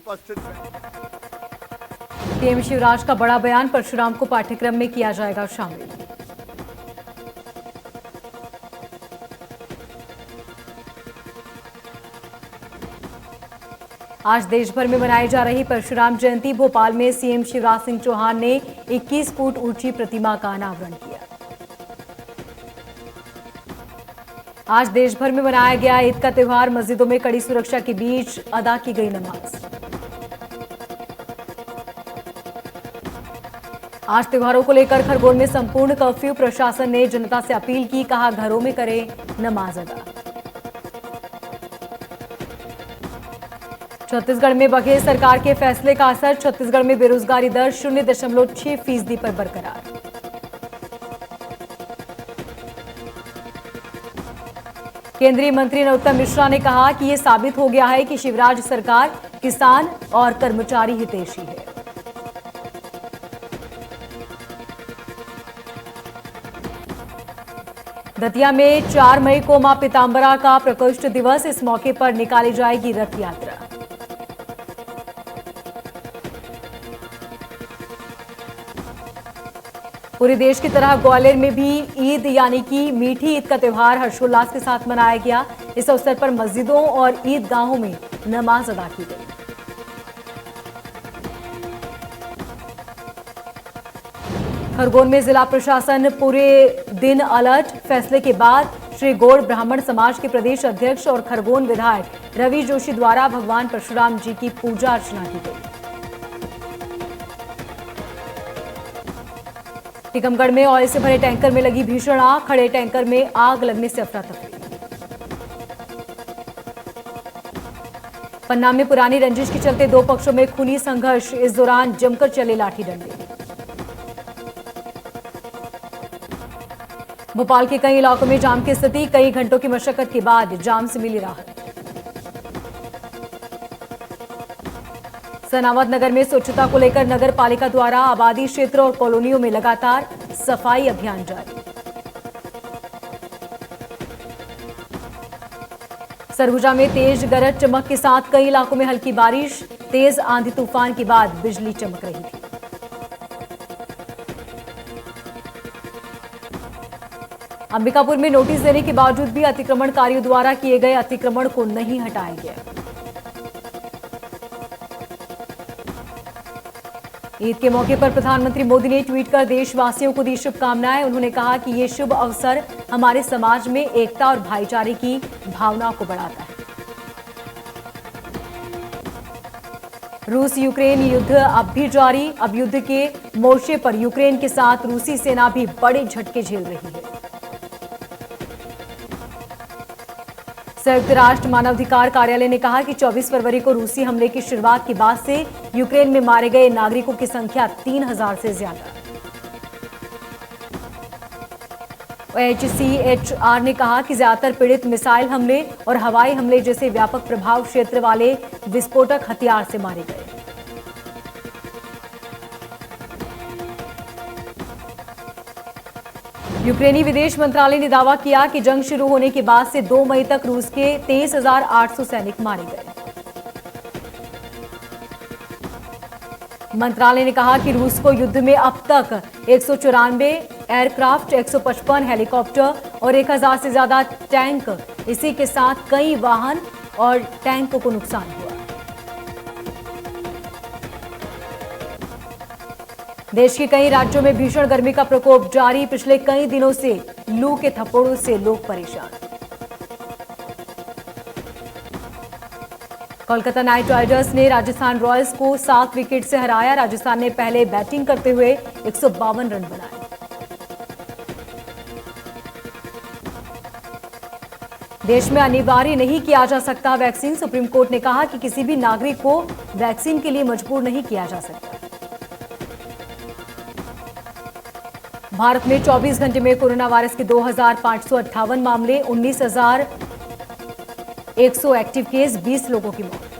उपस्थित हैं। सीएम शिवराज का बड़ा बयान, परशुराम को पाठ्यक्रम में किया जाएगा शामिल। आज देश भर में मनाई जा रही परशुराम जयंती। भोपाल में सीएम शिवराज सिंह चौहान ने 21 फुट ऊंची प्रतिमा का अनावरण किया। आज देश भर में मनाया गया ईद का त्योहार। मस्जिदों में कड़ी सुरक्षा के बीच अदा की गई नमाज। आज त्योहारों को लेकर खरगोन में संपूर्ण कर्फ्यू। प्रशासन ने जनता से अपील की, कहा घरों में करें नमाज अदा। छत्तीसगढ़ में बघेल सरकार के फैसले का असर। छत्तीसगढ़ में बेरोजगारी दर 0.6% पर बरकरार। केंद्रीय मंत्री नरोत्तम मिश्रा ने कहा कि यह साबित हो गया है कि शिवराज सरकार किसान और कर्मचारी हितैषी है। दतिया में 4 मई को मां पीतांबरा का प्रकोष्ठ दिवस। इस मौके पर निकाली जाएगी रथ यात्रा। पूरे देश की तरह ग्वालियर में भी ईद यानी कि मीठी ईद का त्योहार हर्षोल्लास के साथ मनाया गया। इस अवसर पर मस्जिदों और ईदगाहों में नमाज अदा की गई। खरगोन में जिला प्रशासन पूरे दिन अलर्ट। फैसले के बाद श्री गौड़ ब्राह्मण समाज के प्रदेश अध्यक्ष और खरगोन विधायक रवि जोशी द्वारा भगवान परशुराम जी की पूजा अर्चना की गई। टीकमगढ़ में ऑयल से भरे टैंकर में लगी भीषण आग। खड़े टैंकर में आग लगने से अफरा तफरी। पन्ना में पुरानी रंजिश के चलते दो पक्षों में खूनी संघर्ष। इस दौरान जमकर चले लाठी डंडे। भोपाल के कई इलाकों में जाम की स्थिति। कई घंटों की मशक्कत के बाद जाम से मिली राहत। सनावद नगर में स्वच्छता को लेकर नगर पालिका द्वारा आबादी क्षेत्र और कॉलोनियों में लगातार सफाई अभियान जारी। सरगुजा में तेज गरज चमक के साथ कई इलाकों में हल्की बारिश। तेज आंधी तूफान के बाद बिजली चमक रही थी। अंबिकापुर में नोटिस देने के बावजूद भी अतिक्रमणकारियों द्वारा किए गए अतिक्रमण को नहीं हटाया गया। ईद के मौके पर प्रधानमंत्री मोदी ने ट्वीट कर देशवासियों को दी शुभकामनाएं। उन्होंने कहा कि ये शुभ अवसर हमारे समाज में एकता और भाईचारे की भावना को बढ़ाता है। रूस यूक्रेन युद्ध अब भी जारी। अब युद्ध के मोर्चे पर यूक्रेन के साथ रूसी सेना भी बड़े झटके झेल रही है। संयुक्त राष्ट्र मानवाधिकार कार्यालय ने कहा कि 24 फरवरी को रूसी हमले की शुरुआत के बाद से यूक्रेन में मारे गए नागरिकों की संख्या 3000 से ज्यादा। HCHR ने कहा कि ज्यादातर पीड़ित मिसाइल हमले और हवाई हमले जैसे व्यापक प्रभाव क्षेत्र वाले विस्फोटक हथियार से मारे गए। यूक्रेनी विदेश मंत्रालय ने दावा किया कि जंग शुरू होने के बाद से 2 मई तक रूस के 23,800 सैनिक मारे गए। मंत्रालय ने कहा कि रूस को युद्ध में अब तक 194 एयरक्राफ्ट, 155 हेलीकॉप्टर और 1000 से ज्यादा टैंक, इसी के साथ कई वाहन और टैंकों को नुकसान हुआ। देश के कई राज्यों में भीषण गर्मी का प्रकोप जारी। पिछले कई दिनों से लू के थप्पड़ों से लोग परेशान। कोलकाता नाइट राइडर्स ने राजस्थान रॉयल्स को 7 विकेट से हराया। राजस्थान ने पहले बैटिंग करते हुए 152 रन बनाए। देश में अनिवार्य नहीं किया जा सकता वैक्सीन। सुप्रीम कोर्ट ने कहा कि किसी भी नागरिक को वैक्सीन के लिए मजबूर नहीं किया जा सकता। भारत में 24 घंटे में कोरोना वायरस के 2558 मामले, 19,100 एक्टिव केस, 20 लोगों की मौत।